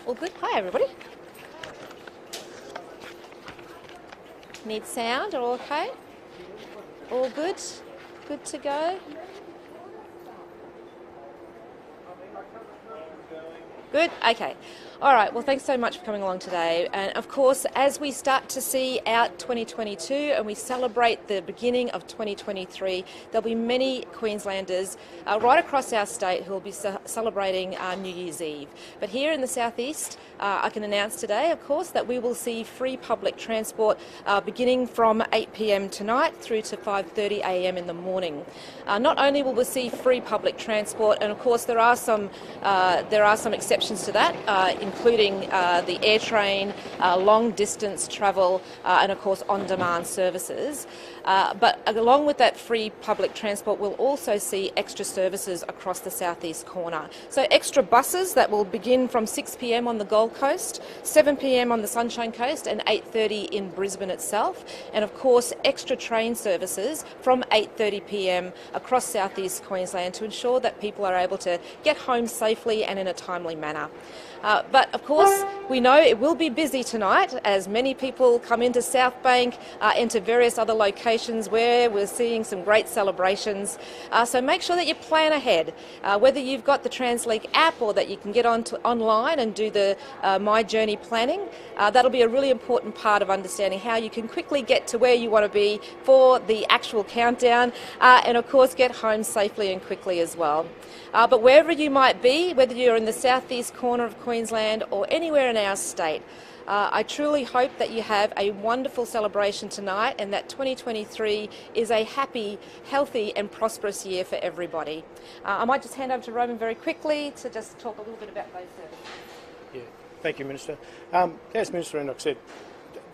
All good? Hi, everybody. Need sound? All okay? All good? Good to go? Good? Okay. All right, well, thanks so much for coming along today. And of course, as we start to see out 2022 and we celebrate the beginning of 2023, there'll be many Queenslanders right across our state who will be celebrating New Year's Eve. But here in the southeast, I can announce today, of course, that we will see free public transport beginning from 8 p.m. tonight through to 5:30 a.m. in the morning. Not only will we see free public transport, and of course there are some exceptions to that, including the air train, long distance travel, and of course on-demand services. But along with that free public transport, we'll also see extra services across the southeast corner. So extra buses that will begin from 6 p.m. on the Gold Coast, 7 p.m. on the Sunshine Coast, and 8:30 in Brisbane itself. And of course, extra train services from 8:30 p.m. across southeast Queensland to ensure that people are able to get home safely and in a timely manner. But of course, we know it will be busy tonight as many people come into South Bank, into various other locations where we're seeing some great celebrations. So make sure that you plan ahead, whether you've got the TransLink app or that you can get online and do the My Journey planning. That'll be a really important part of understanding how you can quickly get to where you want to be for the actual countdown, and of course get home safely and quickly as well. But wherever you might be, whether you're in the southeast corner of Queensland or anywhere in our state, I truly hope that you have a wonderful celebration tonight and that 2023 is a happy, healthy and prosperous year for everybody. I might just hand over to Roman very quickly to just talk a little bit about those services. Yeah, thank you, Minister. As Minister Enoch said,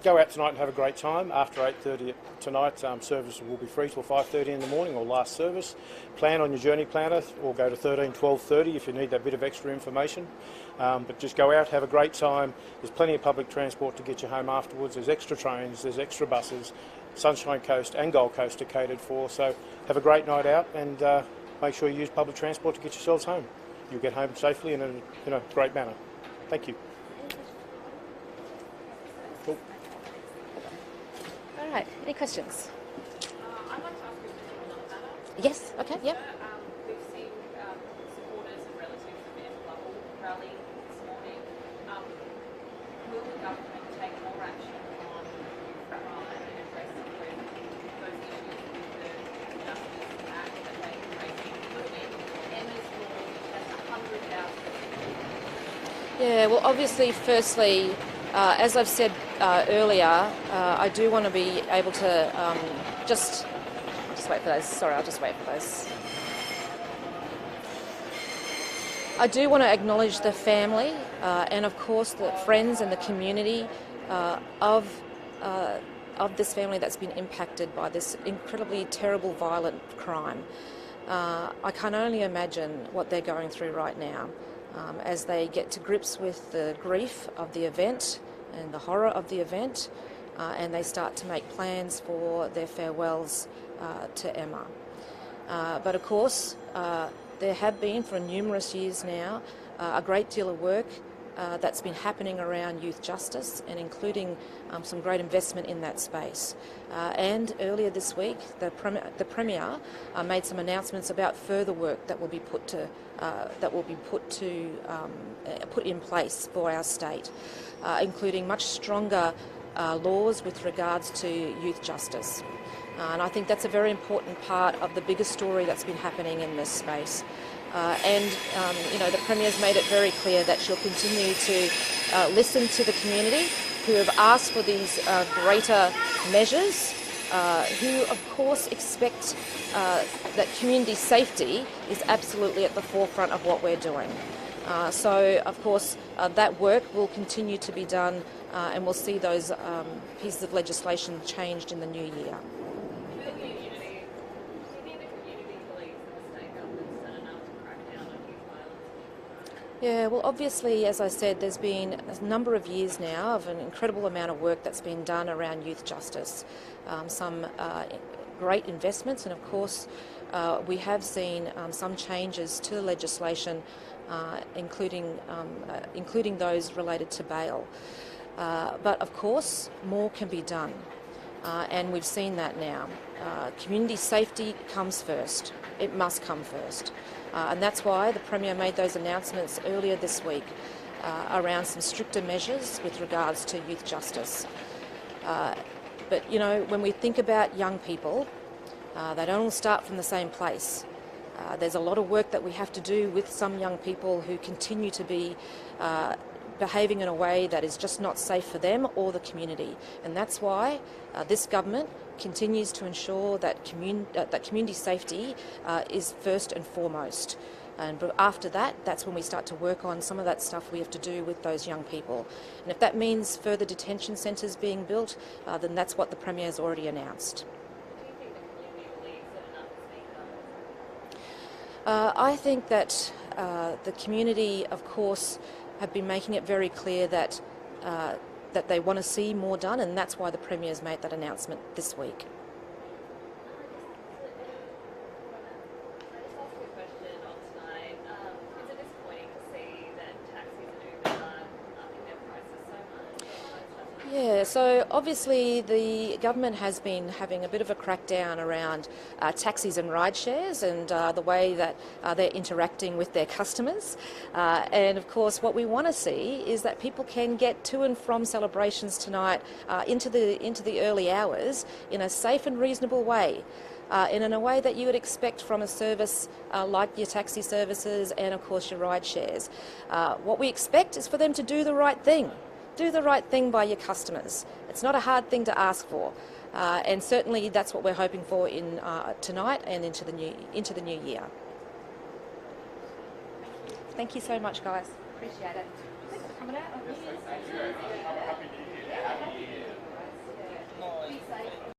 go out tonight and have a great time. After 8:30 tonight, service will be free till 5:30 in the morning or last service. Plan on your journey planner or go to 12:30 if you need that bit of extra information. But just go out, have a great time. There's plenty of public transport to get you home afterwards. There's extra trains, there's extra buses. Sunshine Coast and Gold Coast are catered for. So have a great night out and make sure you use public transport to get yourselves home. You'll get home safely and in a great manner. Thank you. Cool. All right, any questions? I'd like to ask you a another matter. Yes, okay, yep. We've seen supporters and relatives of Annastacia rallying this morning. Will the government take more action on crime and address those issues with the Justice Act that they are raising, including Emma's law, which has 100,000? Yeah, well, obviously, firstly, as I've said earlier, I do want to be able to just wait for those. Sorry, I'll just wait for those. I do want to acknowledge the family and, of course, the friends and the community of this family that's been impacted by this incredibly terrible, violent crime. I can only imagine what they're going through right now. As they get to grips with the grief of the event and the horror of the event, and they start to make plans for their farewells to Emma. But of course, there have been for numerous years now a great deal of work that's been happening around youth justice and including some great investment in that space. And earlier this week, the Premier made some announcements about further work that will be put in place for our state, including much stronger laws with regards to youth justice. And I think that's a very important part of the bigger story that's been happening in this space. The Premier's made it very clear that she'll continue to listen to the community who have asked for these greater measures, who of course expect that community safety is absolutely at the forefront of what we're doing. So of course that work will continue to be done and we'll see those pieces of legislation changed in the new year. Yeah, well, obviously, as I said, there's been a number of years now of an incredible amount of work that's been done around youth justice. Some great investments, and of course, we have seen some changes to the legislation including those related to bail. But of course, more can be done, and we've seen that now. Community safety comes first. It must come first. And that's why the Premier made those announcements earlier this week around some stricter measures with regards to youth justice. But, you know, when we think about young people, they don't all start from the same place. There's a lot of work that we have to do with some young people who continue to be behaving in a way that is just not safe for them or the community. And that's why this government continues to ensure that community safety is first and foremost. And after that, that's when we start to work on some of that stuff we have to do with those young people. And if that means further detention centres being built, then that's what the Premier has already announced. Do you think the community believes that enough has been done? I think that the community, of course, have been making it very clear that that they want to see more done, and that's why the Premier has made that announcement this week. I just ask you a question on tonight. Is it disappointing to see that taxis and Uber are upping their prices so much? Yeah, so obviously the government has been having a bit of a crackdown around taxis and ride shares and the way that they're interacting with their customers. And of course what we want to see is that people can get to and from celebrations tonight into the early hours in a safe and reasonable way. And in a way that you would expect from a service like your taxi services and of course your ride shares. What we expect is for them to do the right thing. Do the right thing by your customers. It's not a hard thing to ask for, and certainly that's what we're hoping for in tonight and into the new year. Thank you so much, guys. Appreciate it. Thanks for coming out. Be safe.